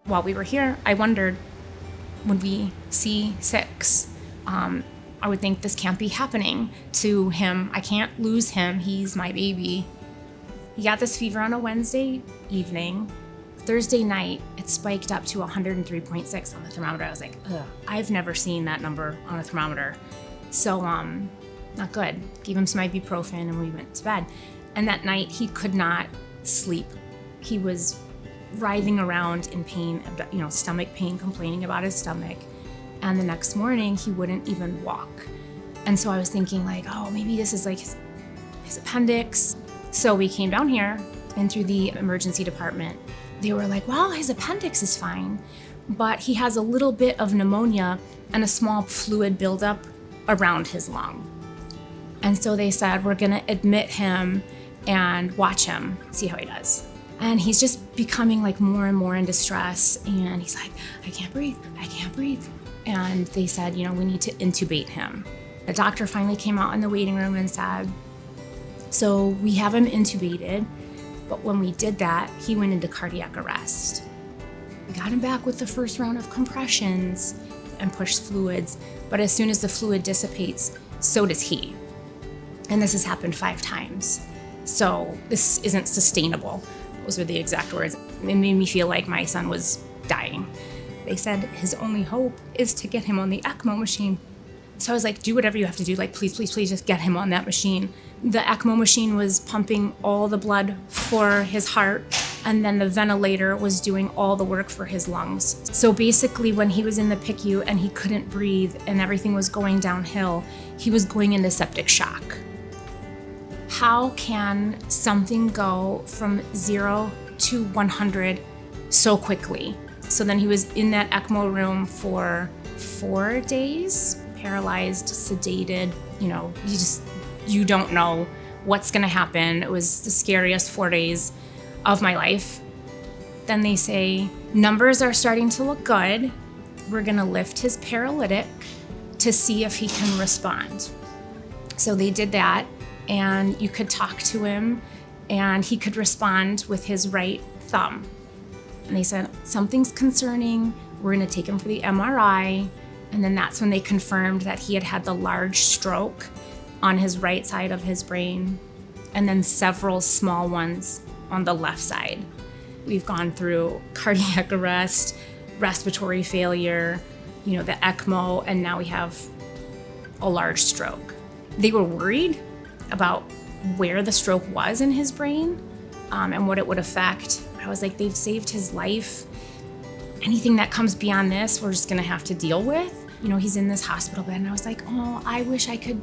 While we were here, I wondered, would we see 6? I would think this can't be happening to him. I can't lose him. He's my baby. He got this fever on a Wednesday evening. Thursday night, it spiked up to 103.6 on the thermometer. I was like, ugh, I've never seen that number on a thermometer. So, not good. Gave him some ibuprofen and we went to bed. And that night, he could not sleep. He was writhing around in pain, stomach pain, complaining about his stomach. And the next morning, he wouldn't even walk. And so I was thinking like, oh, maybe this is like his appendix. So we came down here and through the emergency department, they were like, well, his appendix is fine, but he has a little bit of pneumonia and a small fluid buildup around his lung. And so they said, we're gonna admit him and watch him, see how he does. And he's just becoming like more and more in distress. And he's like, I can't breathe. And they said, we need to intubate him. The doctor finally came out in the waiting room and said, so we have him intubated, but when we did that, he went into cardiac arrest. We got him back with the first round of compressions and pushed fluids, but as soon as the fluid dissipates, so does he. And this has happened 5 times. So this isn't sustainable. Those were the exact words. It made me feel like my son was dying. They said his only hope is to get him on the ECMO machine. So I was like, do whatever you have to do. Like, please just get him on that machine. The ECMO machine was pumping all the blood for his heart, and then the ventilator was doing all the work for his lungs. So basically, when he was in the PICU and he couldn't breathe and everything was going downhill, he was going into septic shock. How can something go from 0 to 100 so quickly? So then he was in that ECMO room for 4 days, paralyzed, sedated. You don't know what's gonna happen. It was the scariest 4 days of my life. Then they say, numbers are starting to look good. We're gonna lift his paralytic to see if he can respond. So they did that, and you could talk to him, and he could respond with his right thumb. And they said, something's concerning. We're gonna take him for the MRI. And then that's when they confirmed that he had the large stroke on his right side of his brain, and then several small ones on the left side. We've gone through cardiac arrest, respiratory failure, the ECMO, and now we have a large stroke. They were worried about where the stroke was in his brain and what it would affect. I was like, they've saved his life. Anything that comes beyond this, we're just gonna have to deal with. He's in this hospital bed, and I was like, oh, I wish I could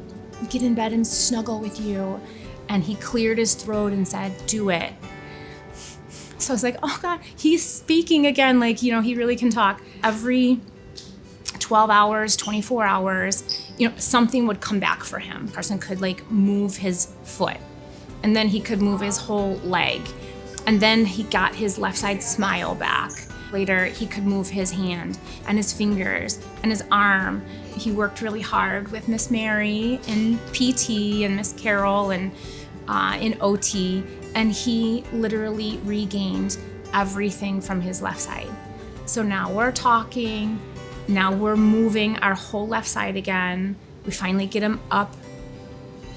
get in bed and snuggle with you. And he cleared his throat and said, do it. So I was like, oh God, he's speaking again. Like, he really can talk. Every 12 hours, 24 hours, something would come back for him. Carson could move his foot, and then he could move his whole leg. And then he got his left side smile back. Later, he could move his hand and his fingers and his arm. He worked really hard with Miss Mary in PT and Miss Carol and in OT, and he literally regained everything from his left side. So now we're talking, now we're moving our whole left side again. We finally get him up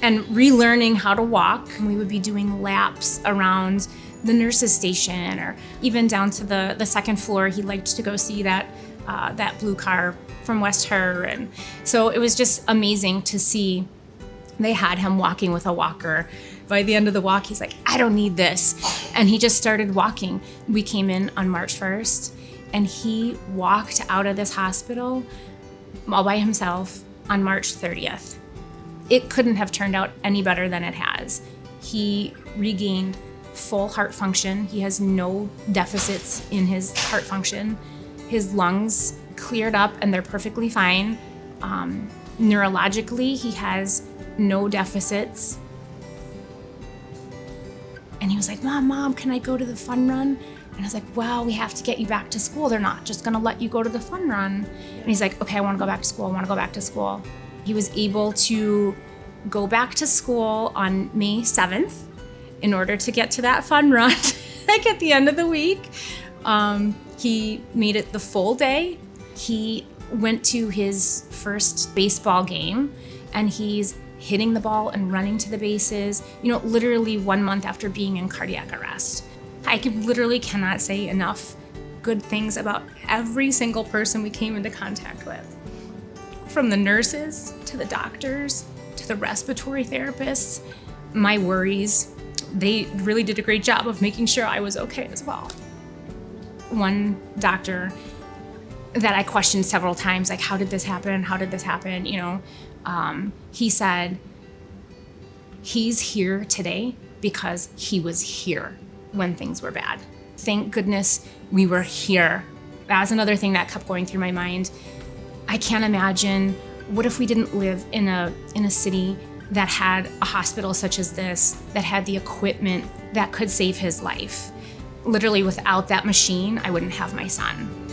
and relearning how to walk. And we would be doing laps around the nurse's station, or even down to the second floor. He liked to go see that blue car from West Her. And so it was just amazing to see. They had him walking with a walker. By the end of the walk, he's like, I don't need this. And he just started walking. We came in on March 1st, and he walked out of this hospital all by himself on March 30th. It couldn't have turned out any better than it has. He regained full heart function. He has no deficits in his heart function. His lungs cleared up and they're perfectly fine. Neurologically, he has no deficits. And he was like, Mom, can I go to the fun run? And I was like, well, we have to get you back to school. They're not just gonna let you go to the fun run. And he's like, okay, I wanna go back to school. He was able to go back to school on May 7th in order to get to that fun run, at the end of the week. He made it the full day. He went to his first baseball game, and he's hitting the ball and running to the bases, literally 1 month after being in cardiac arrest. I literally cannot say enough good things about every single person we came into contact with. From the nurses, to the doctors, to the respiratory therapists, my worries, they really did a great job of making sure I was okay as well. One doctor that I questioned several times, like, how did this happen? How did this happen? He said, he's here today because he was here when things were bad. Thank goodness we were here. That was another thing that kept going through my mind. I can't imagine, what if we didn't live in a city that had a hospital such as this, that had the equipment that could save his life? Literally, without that machine, I wouldn't have my son.